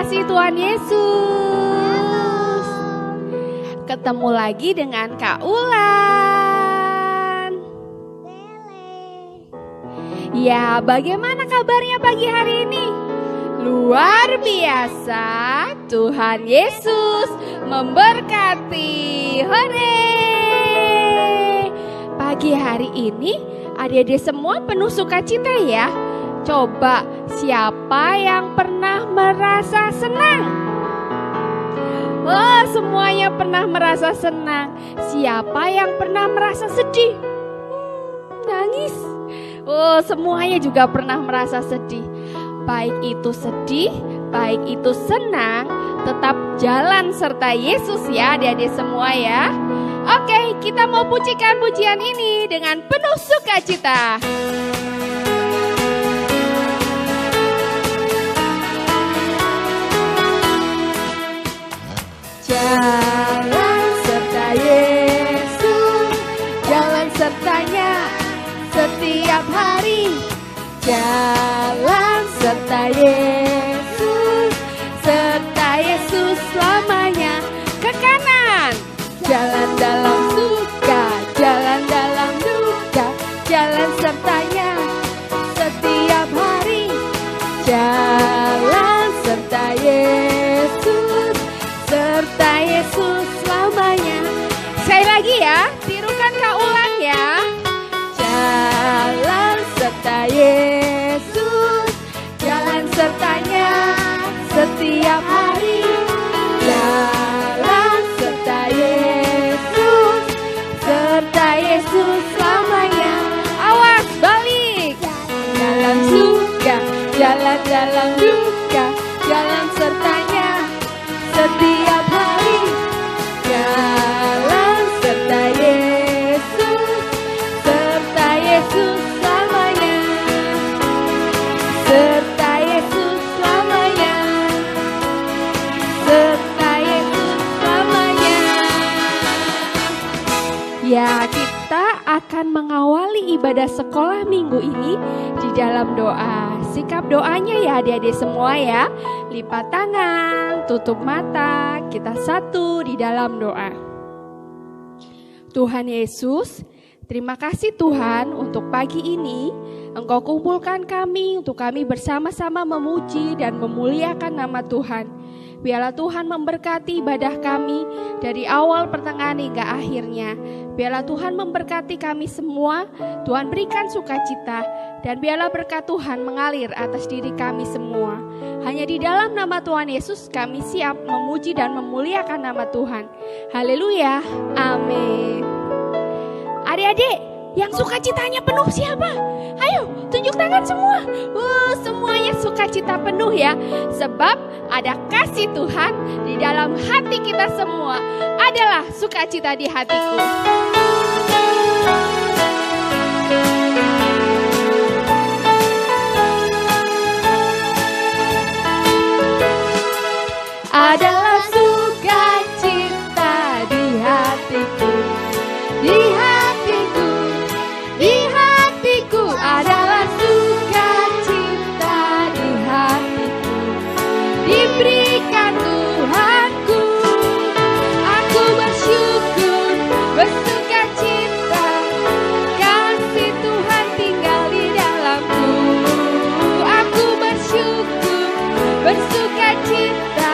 kasih Tuhan Yesus. Ketemu lagi dengan Kak Ulan. Ya, bagaimana kabarnya pagi hari ini? Luar biasa, Tuhan Yesus memberkati. Hore! Pagi hari ini adik-adik semua penuh sukacita ya. Coba siapa yang pernah merasa senang? Oh, semuanya pernah merasa senang. Siapa yang pernah merasa sedih? Nangis. Oh, semuanya juga pernah merasa sedih. Baik itu sedih, baik itu senang, tetap jalan serta Yesus ya adik-adik semua ya. Oke, kita mau pujikan pujian ini dengan penuh sukacita. Jalan serta Yesus, jalan sertanya setiap hari. Jalan serta Yesus, serta Yesus selamanya. Ke kanan, jalan dalam suka, jalan dalam duka, jalan sertanya setiap hari. Jalan serta Yesus, serta Yesus selamanya. Sekali lagi ya, tirukan Kak Ulan ya. Jalan serta Yesus, jalan sertanya setiap hari. Jalan serta Yesus, serta Yesus selamanya. Awas balik. Jalan suka, jalan dalam duka, jalan sertanya setiap hari. Jalan serta Yesus, serta Yesus selamanya. Serta Yesus selamanya. Serta Yesus selamanya. Ya, kita akan mengawali ibadah sekolah minggu ini di dalam doa. Sikap doanya ya adik-adik semua ya. Lipat tangan, tutup mata, kita satu di dalam doa. Tuhan Yesus, terima kasih Tuhan untuk pagi ini. Engkau kumpulkan kami untuk kami bersama-sama memuji dan memuliakan nama Tuhan. Biarlah Tuhan memberkati ibadah kami dari awal, pertengahan hingga akhirnya. Biarlah Tuhan memberkati kami semua. Tuhan berikan sukacita dan biarlah berkat Tuhan mengalir atas diri kami semua. Hanya di dalam nama Tuhan Yesus kami siap memuji dan memuliakan nama Tuhan. Haleluya. Amin. Adik-adik, yang sukacitanya penuh siapa? Ayo, tunjuk tangan semua. Semuanya sukacita penuh ya. Sebab ada kasih Tuhan di dalam hati kita semua. Adalah sukacita di hatiku. Adalah sukacita di hatiku. Di hatiku, di hatiku adalah sukacita di hatiku. Diberikan Tuhanku, aku bersyukur, bersukacita. Kasih Tuhan tinggal di dalamku. Aku bersyukur, bersukacita.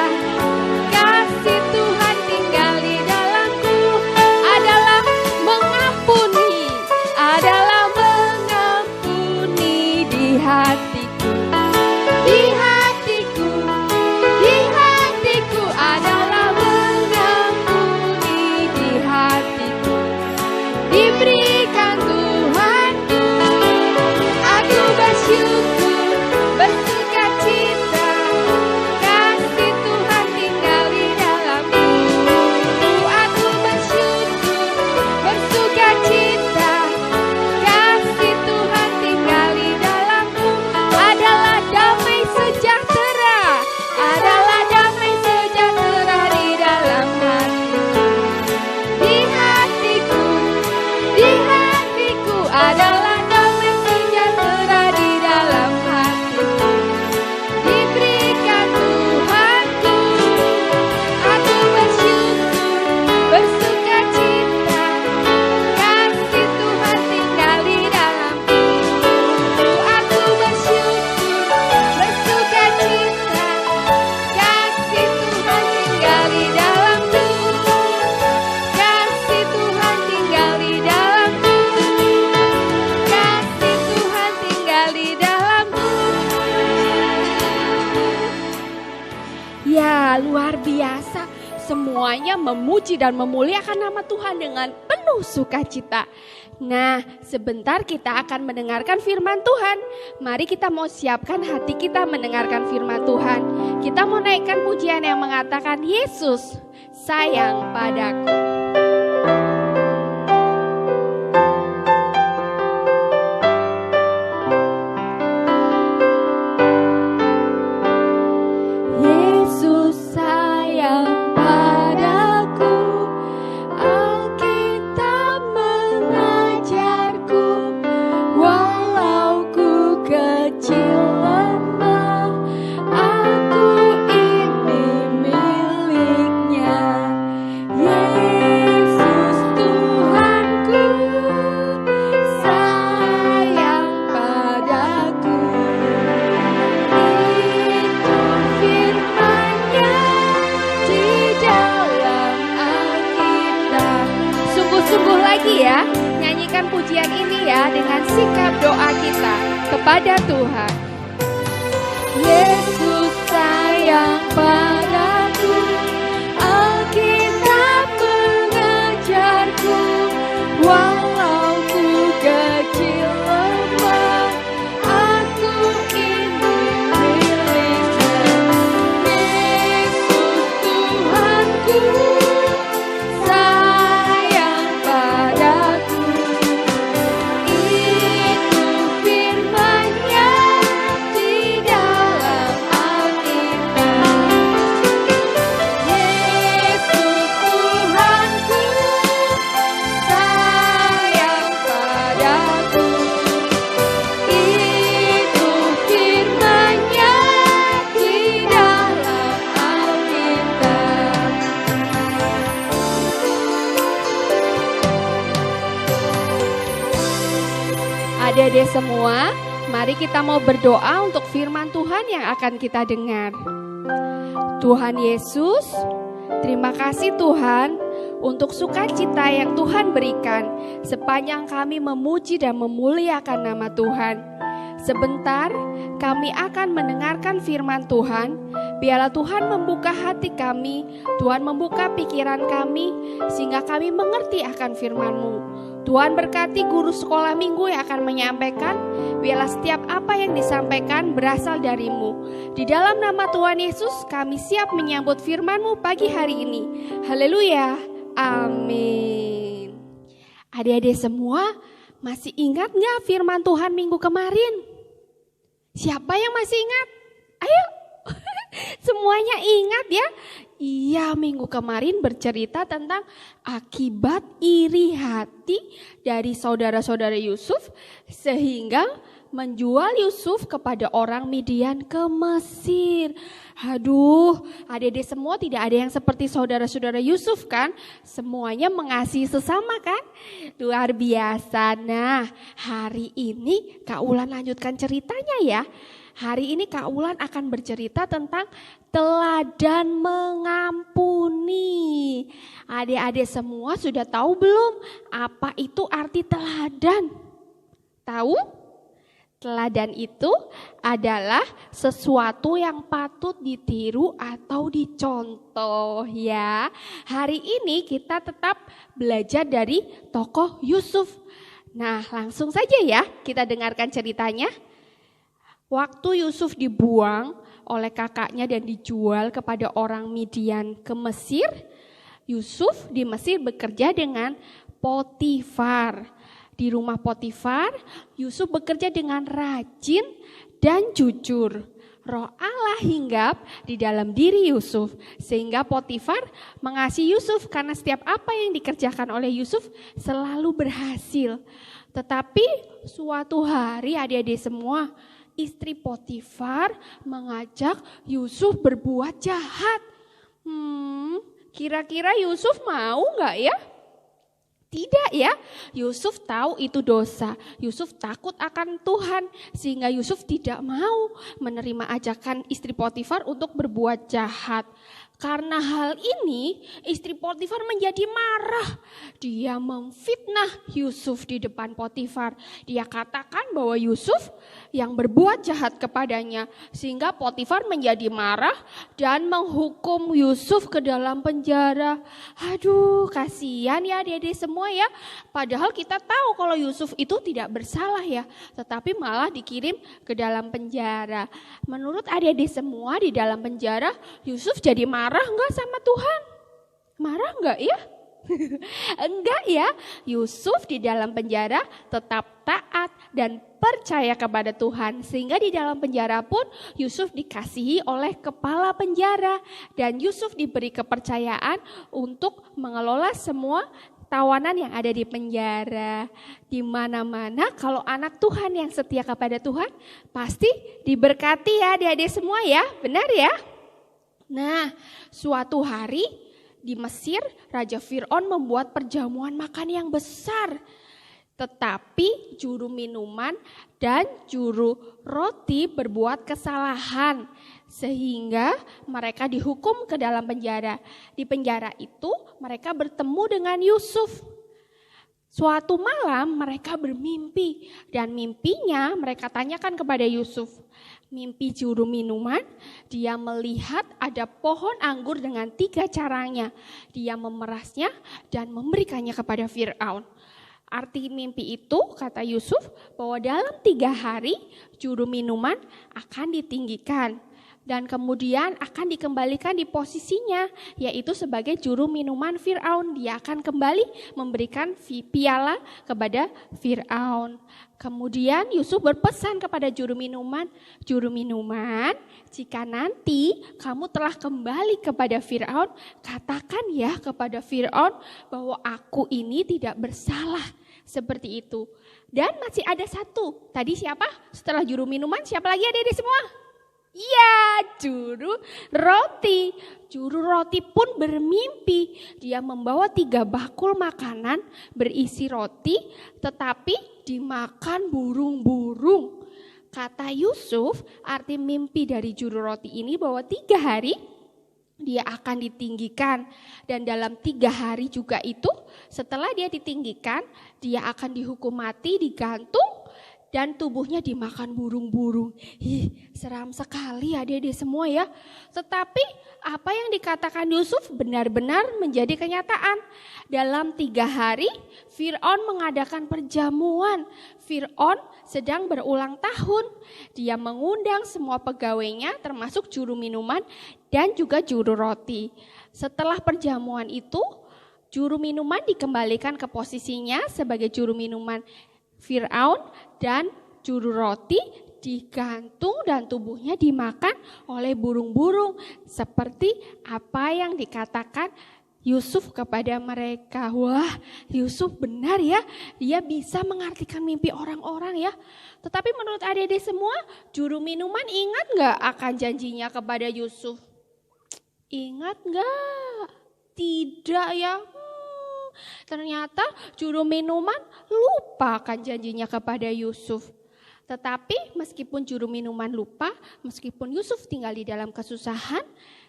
semuanya memuji dan memuliakan nama Tuhan dengan penuh sukacita. Nah, sebentar kita akan mendengarkan firman Tuhan. Mari kita mau siapkan hati kita mendengarkan firman Tuhan. Kita mau naikkan pujian yang mengatakan, Yesus sayang padaku. Kepada Tuhan. Yesus sayang padaku, Alkitab mengajarku, walau ku kecil lemah, aku ini miliknya. Yesus Tuhanku, sayang padaku. Adik-adik semua, mari kita mau berdoa untuk firman Tuhan yang akan kita dengar. Tuhan Yesus, terima kasih Tuhan untuk sukacita yang Tuhan berikan sepanjang kami memuji dan memuliakan nama Tuhan. Sebentar kami akan mendengarkan firman Tuhan. Biarlah Tuhan membuka hati kami, Tuhan membuka pikiran kami, sehingga kami mengerti akan firman-Mu. Tuhan berkati guru sekolah minggu yang akan menyampaikan. Biarlah setiap apa yang disampaikan berasal dari-Mu. Di dalam nama Tuhan Yesus kami siap menyambut firman-Mu pagi hari ini. Haleluya, amin. Adik-adik semua masih ingat gak firman Tuhan minggu kemarin? Siapa yang masih ingat? Ayo. Semuanya ingat ya? Iya, minggu kemarin bercerita tentang akibat iri hati dari saudara-saudara Yusuf sehingga menjual Yusuf kepada orang Midian ke Mesir. Aduh, adik-adik semua tidak ada yang seperti saudara-saudara Yusuf kan? Semuanya mengasihi sesama kan? Luar biasa. Nah, hari ini Kak Ulan lanjutkan ceritanya ya. Hari ini Kak Ulan akan bercerita tentang teladan mengampuni. Adik-adik semua sudah tahu belum apa itu arti teladan? Tahu? Teladan itu adalah sesuatu yang patut ditiru atau dicontoh ya. Hari ini kita tetap belajar dari tokoh Yusuf. Nah, langsung saja ya kita dengarkan ceritanya. Waktu Yusuf dibuang oleh kakaknya dan dijual kepada orang Midian ke Mesir, Yusuf di Mesir bekerja dengan Potifar. Di rumah Potifar, Yusuf bekerja dengan rajin dan jujur. Roh Allah hinggap di dalam diri Yusuf, sehingga Potifar mengasihi Yusuf karena setiap apa yang dikerjakan oleh Yusuf selalu berhasil. Tetapi suatu hari adik-adik semua, istri Potifar mengajak Yusuf berbuat jahat. Kira-kira Yusuf mau gak ya? Tidak ya, Yusuf tahu itu dosa. Yusuf takut akan Tuhan sehingga Yusuf tidak mau menerima ajakan istri Potifar untuk berbuat jahat. Karena hal ini, istri Potifar menjadi marah. Dia memfitnah Yusuf di depan Potifar. Dia katakan bahwa Yusuf yang berbuat jahat kepadanya. Sehingga Potifar menjadi marah dan menghukum Yusuf ke dalam penjara. Aduh, kasihan ya adik-adik semua ya. Padahal kita tahu kalau Yusuf itu tidak bersalah ya. Tetapi malah dikirim ke dalam penjara. Menurut adik-adik semua di dalam penjara, Yusuf jadi marah enggak sama Tuhan? Marah enggak ya? Enggak ya. Yusuf di dalam penjara tetap taat dan percaya kepada Tuhan. Sehingga di dalam penjara pun Yusuf dikasihi oleh kepala penjara. Dan Yusuf diberi kepercayaan untuk mengelola semua tawanan yang ada di penjara. Di mana-mana kalau anak Tuhan yang setia kepada Tuhan pasti diberkati ya adik-adik semua ya. Benar ya? Nah, suatu hari di Mesir, Raja Fir'aun membuat perjamuan makan yang besar. Tetapi juru minuman dan juru roti berbuat kesalahan. Sehingga mereka dihukum ke dalam penjara. Di penjara itu mereka bertemu dengan Yusuf. Suatu malam mereka bermimpi. Dan mimpinya mereka tanyakan kepada Yusuf. Mimpi juru minuman, dia melihat ada pohon anggur dengan 3 caranya. Dia memerasnya dan memberikannya kepada Fir'aun. Arti mimpi itu, kata Yusuf, bahwa dalam 3 hari juru minuman akan ditinggikan. Dan kemudian akan dikembalikan di posisinya, yaitu sebagai juru minuman Fir'aun. Dia akan kembali memberikan piala kepada Fir'aun. Kemudian Yusuf berpesan kepada juru minuman, jika nanti kamu telah kembali kepada Fir'aun, katakan ya kepada Fir'aun bahwa aku ini tidak bersalah. Seperti itu. Dan masih ada satu, tadi siapa? Setelah juru minuman, siapa lagi adik-adik semua? Iya, juru roti. Juru roti pun bermimpi. Dia membawa 3 bakul makanan berisi roti, tetapi dimakan burung-burung. Kata Yusuf, arti mimpi dari juru roti ini bahwa 3 hari dia akan ditinggikan. Dan dalam 3 hari juga itu, setelah dia ditinggikan, dia akan dihukum mati, digantung, dan tubuhnya dimakan burung-burung. Seram sekali adik-adik semua ya. Tetapi apa yang dikatakan Yusuf benar-benar menjadi kenyataan. Dalam 3 hari Fir'aun mengadakan perjamuan. Fir'aun sedang berulang tahun. Dia mengundang semua pegawainya termasuk juru minuman dan juga juru roti. Setelah perjamuan itu, juru minuman dikembalikan ke posisinya sebagai juru minuman Fir'aun, dan juru roti digantung dan tubuhnya dimakan oleh burung-burung. Seperti apa yang dikatakan Yusuf kepada mereka. Wah, Yusuf benar ya, dia bisa mengartikan mimpi orang-orang ya. Tetapi menurut adik-adik semua, juru minuman ingat gak akan janjinya kepada Yusuf? Ingat gak? Tidak ya. Ternyata juru minuman lupa akan janjinya kepada Yusuf. Tetapi meskipun juru minuman lupa, meskipun Yusuf tinggal di dalam kesusahan,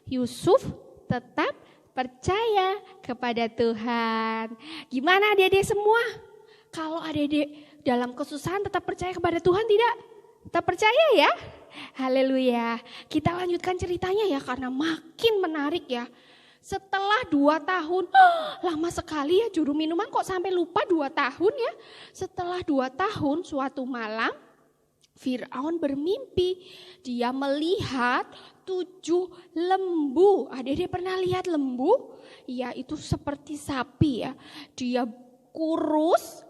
Yusuf tetap percaya kepada Tuhan. Gimana adik-adik semua? Kalau adik-adik dalam kesusahan tetap percaya kepada Tuhan tidak? Tetap percaya ya? Haleluya. Kita lanjutkan ceritanya ya karena makin menarik ya. Setelah 2 tahun, lama sekali ya juru minuman kok sampai lupa 2 tahun ya. Setelah 2 tahun suatu malam Fir'aun bermimpi. Dia melihat 7 lembu. Adik-adik pernah lihat lembu? Ya itu seperti sapi ya. Dia kurus,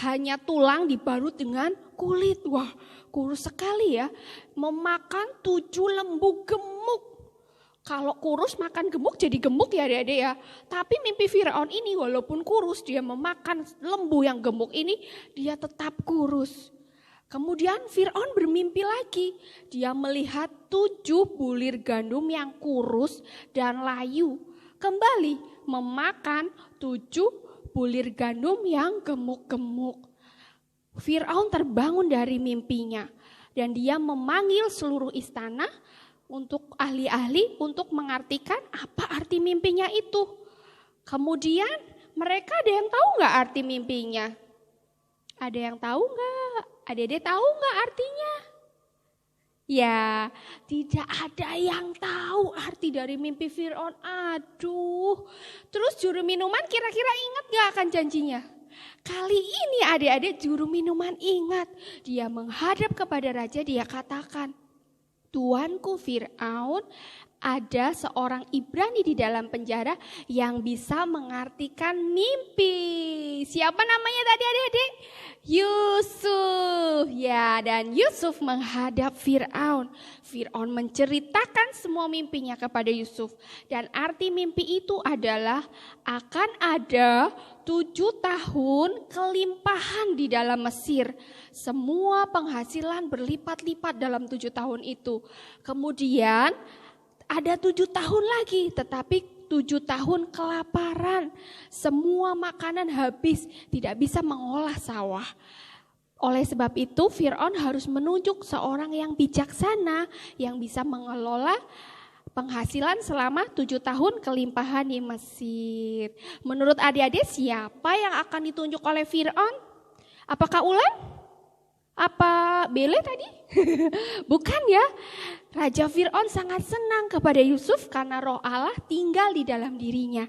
hanya tulang dibalut dengan kulit. Wah kurus sekali ya. Memakan 7 lembu gemuk. Kalau kurus makan gemuk jadi gemuk ya adik-adik ya. Tapi mimpi Fir'aun ini walaupun kurus dia memakan lembu yang gemuk ini dia tetap kurus. Kemudian Fir'aun bermimpi lagi. Dia melihat 7 bulir gandum yang kurus dan layu. Kembali memakan 7 bulir gandum yang gemuk-gemuk. Fir'aun terbangun dari mimpinya. Dan dia memanggil seluruh istana untuk ahli-ahli untuk mengartikan apa arti mimpinya itu. Kemudian mereka ada yang tahu nggak arti mimpinya? Ada yang tahu nggak? Adik-adik tahu nggak artinya? Ya, tidak ada yang tahu arti dari mimpi Fir'aun. Aduh, terus juru minuman kira-kira ingat nggak akan janjinya? Kali ini adik-adik juru minuman ingat. Dia menghadap kepada raja, dia katakan, Tuanku Fir'aun, ada seorang Ibrani di dalam penjara yang bisa mengartikan mimpi. Siapa namanya tadi adik-adik? Yusuf. Ya, dan Yusuf menghadap Fir'aun. Fir'aun menceritakan semua mimpinya kepada Yusuf. Dan arti mimpi itu adalah akan ada 7 tahun kelimpahan di dalam Mesir. Semua penghasilan berlipat-lipat dalam 7 tahun itu. Kemudian ada 7 tahun lagi, tetapi 7 tahun kelaparan. Semua makanan habis, tidak bisa mengolah sawah. Oleh sebab itu Fir'aun harus menunjuk seorang yang bijaksana yang bisa mengelola penghasilan selama 7 tahun kelimpahan di Mesir. Menurut adik-adik siapa yang akan ditunjuk oleh Fir'aun? Apakah Ulan? Apa Bele tadi? Bukan ya. Raja Fir'aun sangat senang kepada Yusuf karena roh Allah tinggal di dalam dirinya.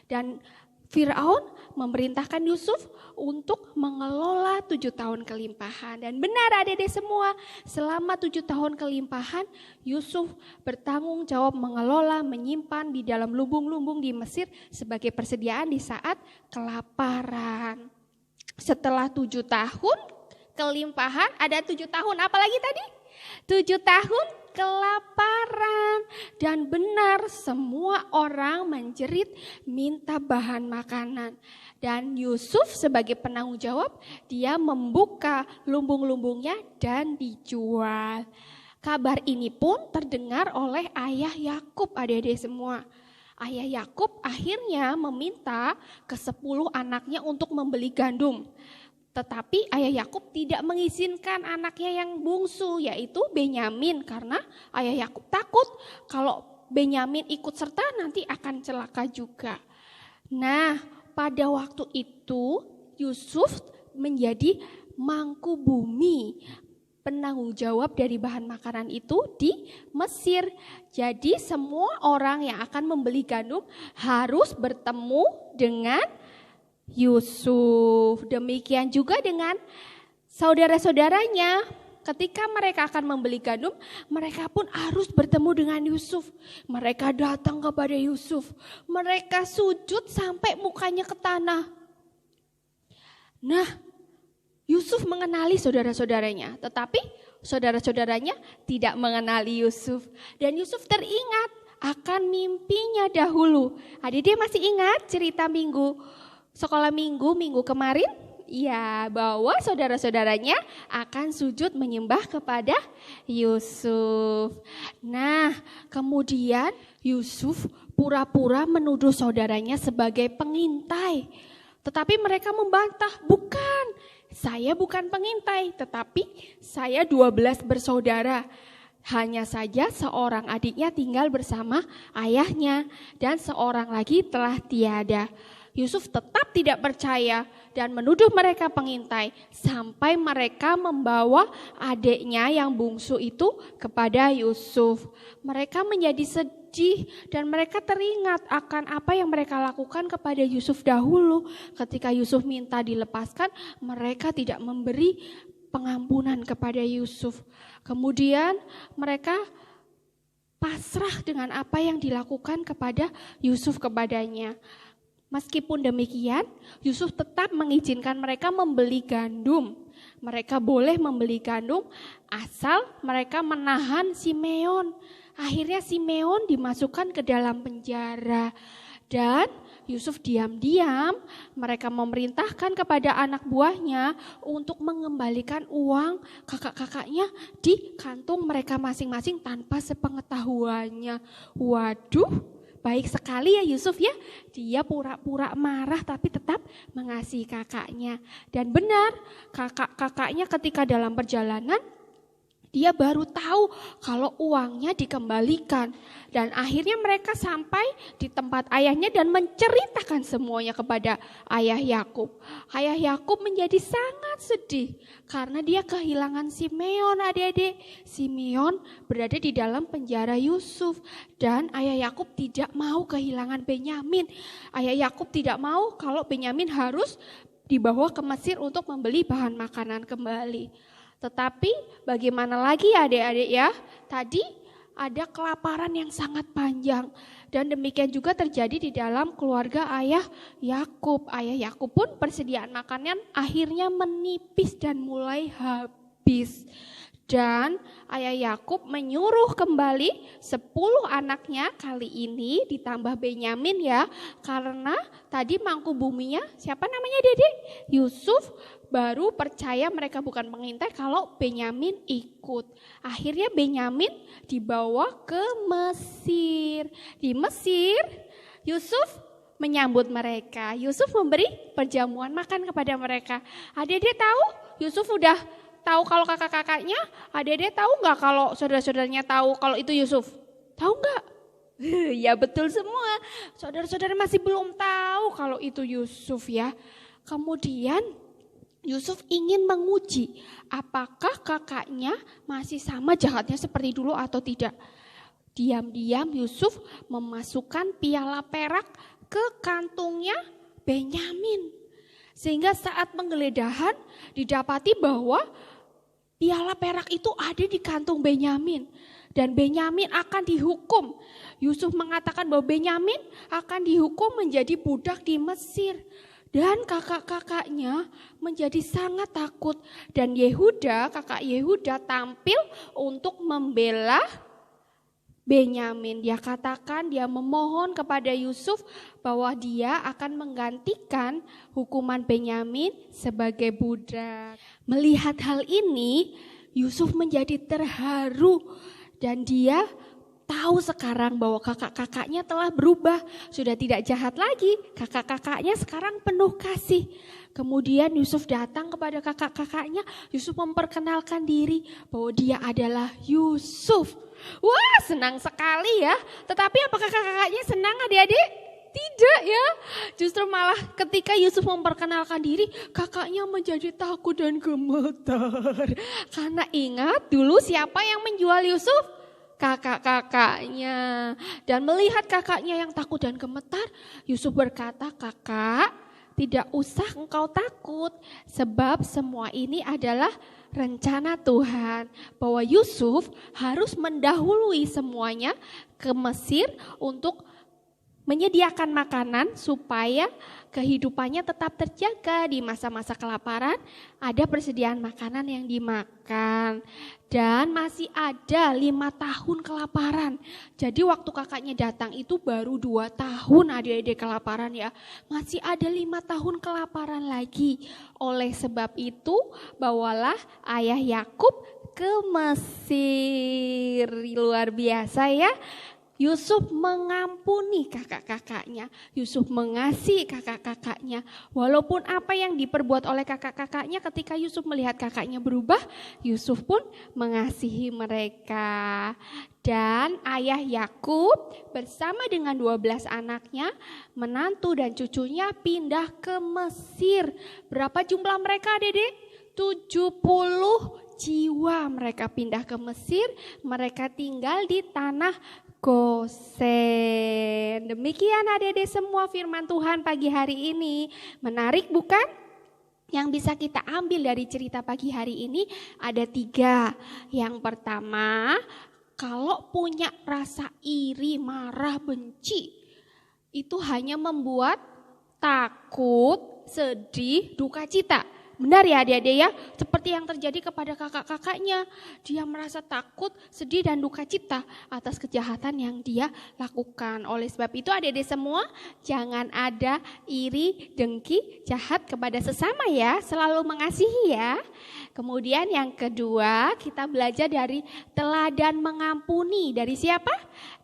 Dan Fir'aun memerintahkan Yusuf untuk mengelola 7 tahun kelimpahan. Dan benar adik-adik semua, selama 7 tahun kelimpahan Yusuf bertanggung jawab mengelola, menyimpan di dalam lumbung-lumbung di Mesir sebagai persediaan di saat kelaparan. Setelah 7 tahun kelimpahan, ada 7 tahun apa lagi tadi? 7 tahun kelaparan. Dan benar semua orang menjerit minta bahan makanan. Dan Yusuf sebagai penanggung jawab, dia membuka lumbung-lumbungnya dan dijual. Kabar ini pun terdengar oleh ayah Yakub, adik-adik semua. Ayah Yakub akhirnya meminta ke 10 anaknya untuk membeli gandum. Tetapi ayah Yakub tidak mengizinkan anaknya yang bungsu, yaitu Benyamin, karena ayah Yakub takut kalau Benyamin ikut serta nanti akan celaka juga. Nah, pada waktu itu Yusuf menjadi mangku bumi, penanggung jawab dari bahan makanan itu di Mesir. Jadi semua orang yang akan membeli gandum harus bertemu dengan Yusuf. Demikian juga dengan saudara-saudaranya. Ketika mereka akan membeli gandum, mereka pun harus bertemu dengan Yusuf. Mereka datang kepada Yusuf. Mereka sujud sampai mukanya ke tanah. Nah, Yusuf mengenali saudara-saudaranya, tetapi saudara-saudaranya tidak mengenali Yusuf. Dan Yusuf teringat akan mimpinya dahulu. Adik-adik masih ingat cerita sekolah minggu kemarin? Ya, bahwa saudara-saudaranya akan sujud menyembah kepada Yusuf. Nah, kemudian Yusuf pura-pura menuduh saudaranya sebagai pengintai. Tetapi mereka membantah, bukan, saya bukan pengintai, tetapi saya 12 bersaudara. Hanya saja seorang adiknya tinggal bersama ayahnya dan seorang lagi telah tiada. Yusuf tetap tidak percaya dan menuduh mereka pengintai sampai mereka membawa adiknya yang bungsu itu kepada Yusuf. Mereka menjadi sedih dan mereka teringat akan apa yang mereka lakukan kepada Yusuf dahulu. Ketika Yusuf minta dilepaskan, mereka tidak memberi pengampunan kepada Yusuf. Kemudian mereka pasrah dengan apa yang dilakukan kepada Yusuf kepadanya. Meskipun demikian, Yusuf tetap mengizinkan mereka membeli gandum. Mereka boleh membeli gandum asal mereka menahan Simeon. Akhirnya Simeon dimasukkan ke dalam penjara. Dan Yusuf diam-diam mereka memerintahkan kepada anak buahnya untuk mengembalikan uang kakak-kakaknya di kantung mereka masing-masing tanpa sepengetahuannya. Waduh. Baik sekali ya Yusuf ya, dia pura-pura marah tapi tetap mengasihi kakaknya. Dan benar, kakak-kakaknya ketika dalam perjalanan Dia baru tahu kalau uangnya dikembalikan. Dan akhirnya mereka sampai di tempat ayahnya dan menceritakan semuanya kepada ayah Yakub. Ayah Yakub menjadi sangat sedih karena dia kehilangan Simeon, adik-adik. Simeon berada di dalam penjara Yusuf dan ayah Yakub tidak mau kehilangan Benyamin. Ayah Yakub tidak mau kalau Benyamin harus dibawa ke Mesir untuk membeli bahan makanan kembali. Tetapi bagaimana lagi adik-adik ya, tadi ada kelaparan yang sangat panjang. Dan demikian juga terjadi di dalam keluarga ayah Yakub. Ayah Yakub pun persediaan makanan akhirnya menipis dan mulai habis. Dan ayah Yakub menyuruh kembali 10 anaknya, kali ini ditambah Benyamin ya. Karena tadi mangku buminya siapa namanya Dedek? Yusuf. Baru percaya mereka bukan mengintai kalau Benyamin ikut. Akhirnya Benyamin dibawa ke Mesir. Di Mesir Yusuf menyambut mereka. Yusuf memberi perjamuan makan kepada mereka. Adik-adik tahu Yusuf udah tahu kalau kakak-kakaknya? Adik-adik tahu nggak kalau saudara-saudaranya tahu kalau itu Yusuf? Tahu nggak? Ya betul semua. Saudara-saudara masih belum tahu kalau itu Yusuf ya. Kemudian Yusuf ingin menguji apakah kakaknya masih sama jahatnya seperti dulu atau tidak. Diam-diam Yusuf memasukkan piala perak ke kantungnya Benyamin. Sehingga saat penggeledahan didapati bahwa piala perak itu ada di kantung Benyamin. Dan Benyamin akan dihukum. Yusuf mengatakan bahwa Benyamin akan dihukum menjadi budak di Mesir. Dan kakak-kakaknya menjadi sangat takut. Dan Yehuda, kakak Yehuda tampil untuk membela Benyamin. Dia katakan, dia memohon kepada Yusuf bahwa dia akan menggantikan hukuman Benyamin sebagai budak. Melihat hal ini, Yusuf menjadi terharu dan dia tahu sekarang bahwa kakak-kakaknya telah berubah, sudah tidak jahat lagi. Kakak-kakaknya sekarang penuh kasih. Kemudian Yusuf datang kepada kakak-kakaknya, Yusuf memperkenalkan diri bahwa dia adalah Yusuf. Wah, senang sekali ya. Tetapi apakah kakak-kakaknya senang adik-adik? Tidak ya. Justru malah ketika Yusuf memperkenalkan diri, kakaknya menjadi takut dan gemetar. Karena ingat dulu siapa yang menjual Yusuf? Kakak-kakaknya. Dan melihat kakaknya yang takut dan gemetar, Yusuf berkata, "Kakak, tidak usah engkau takut, sebab semua ini adalah rencana Tuhan." Bahwa Yusuf harus mendahului semuanya ke Mesir untuk menyediakan makanan supaya kehidupannya tetap terjaga di masa-masa kelaparan. Ada persediaan makanan yang dimakan. Dan masih ada 5 tahun kelaparan. Jadi waktu kakaknya datang itu baru 2 tahun adik-adik kelaparan ya. Masih ada 5 tahun kelaparan lagi. Oleh sebab itu bawalah ayah Yakub ke Mesir. Luar biasa ya. Yusuf mengampuni kakak-kakaknya. Yusuf mengasihi kakak-kakaknya. Walaupun apa yang diperbuat oleh kakak-kakaknya, ketika Yusuf melihat kakaknya berubah, Yusuf pun mengasihi mereka. Dan ayah Yakub bersama dengan 12 anaknya, menantu dan cucunya pindah ke Mesir. Berapa jumlah mereka, Dedek? 70 jiwa mereka pindah ke Mesir. Mereka tinggal di tanah Gosen. Demikian adik-adik semua firman Tuhan pagi hari ini. Menarik bukan? Yang bisa kita ambil dari cerita pagi hari ini ada 3. Yang pertama, kalau punya rasa iri, marah, benci, itu hanya membuat takut, sedih, duka cita. Benar ya adik-adik ya, seperti yang terjadi kepada kakak-kakaknya. Dia merasa takut, sedih dan duka cita atas kejahatan yang dia lakukan. Oleh sebab itu adik-adik semua, jangan ada iri, dengki, jahat kepada sesama ya. Selalu mengasihi ya. Kemudian yang kedua, kita belajar dari teladan mengampuni. Dari siapa?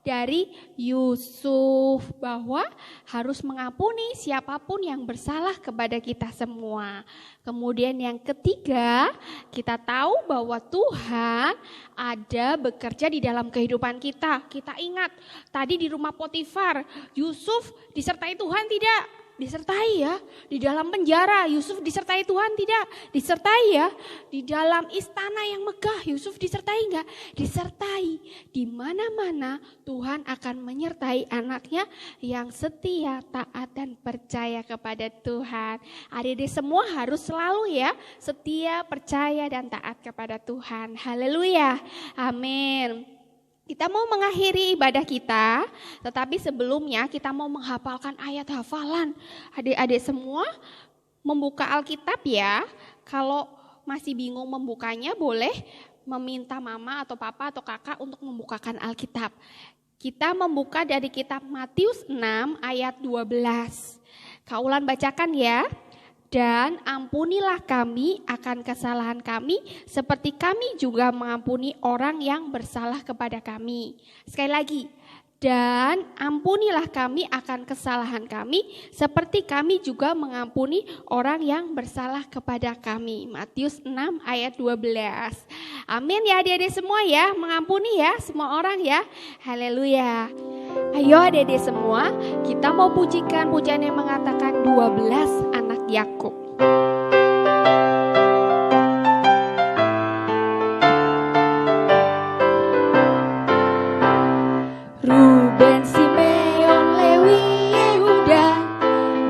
dari Yusuf bahwa harus mengampuni siapapun yang bersalah kepada kita semua. Kemudian yang ketiga, kita tahu bahwa Tuhan ada bekerja di dalam kehidupan kita. Kita ingat tadi di rumah Potifar, Yusuf disertai Tuhan tidak? Disertai ya. Di dalam penjara Yusuf disertai Tuhan tidak? Disertai ya. Di dalam istana yang megah Yusuf disertai enggak? Disertai. Di mana-mana Tuhan akan menyertai anaknya yang setia, taat dan percaya kepada Tuhan. Adik-adik semua harus selalu ya setia, percaya dan taat kepada Tuhan. Haleluya. Amin. Kita mau mengakhiri ibadah kita, tetapi sebelumnya kita mau menghafalkan ayat hafalan. Adik-adik semua membuka Alkitab ya. Kalau masih bingung membukanya, boleh meminta mama atau papa atau kakak untuk membukakan Alkitab. Kita membuka dari kitab Matius 6 ayat 12. Kak Ulan bacakan ya. Dan ampunilah kami akan kesalahan kami seperti kami juga mengampuni orang yang bersalah kepada kami. Sekali lagi, dan ampunilah kami akan kesalahan kami seperti kami juga mengampuni orang yang bersalah kepada kami. Matius 6 ayat 12. Amin ya adik-adik semua ya, mengampuni ya semua orang ya. Haleluya. Ayo adik-adik semua, kita mau pujikan pujian yang mengatakan 12 anak Yakub. Ruben, Simeon, Lewi, Yehuda,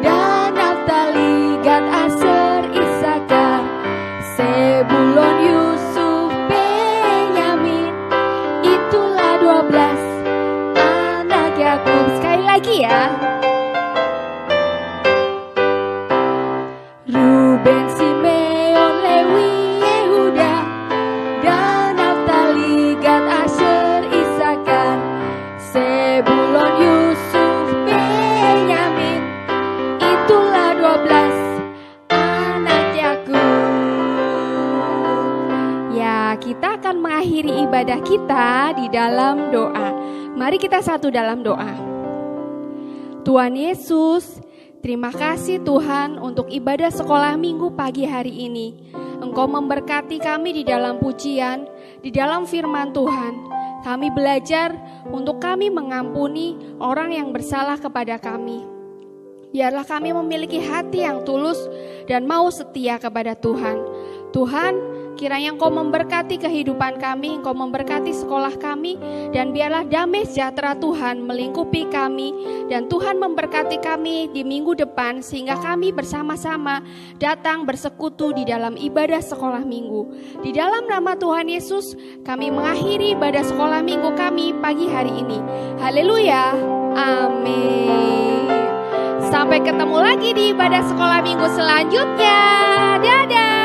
dan Naftali, Gad, Aser, Isakar, Sebulon, Yusuf, Benyamin. Itulah 12 anak Yakub. Sekali lagi ya. Ruben, Simeon, Lewi, Yehuda, dan Naftali, Gad, Aser, Isakar, Sebulon, Yusuf, Benyamin. Itulah 12 anak Yakub. Ya, kita akan mengakhiri ibadah kita di dalam doa. Mari kita satu dalam doa. Tuhan Yesus, terima kasih Tuhan untuk ibadah sekolah minggu pagi hari ini. Engkau memberkati kami di dalam pujian, di dalam firman Tuhan. Kami belajar untuk kami mengampuni orang yang bersalah kepada kami. Biarlah kami memiliki hati yang tulus dan mau setia kepada Tuhan. Tuhan, kiranya Engkau memberkati kehidupan kami, Engkau memberkati sekolah kami, dan biarlah damai sejahtera Tuhan melingkupi kami, dan Tuhan memberkati kami di minggu depan, sehingga kami bersama-sama datang bersekutu di dalam ibadah sekolah minggu. Di dalam nama Tuhan Yesus, kami mengakhiri ibadah sekolah minggu kami pagi hari ini. Haleluya, amin. Sampai ketemu lagi di ibadah sekolah minggu selanjutnya. Dadah.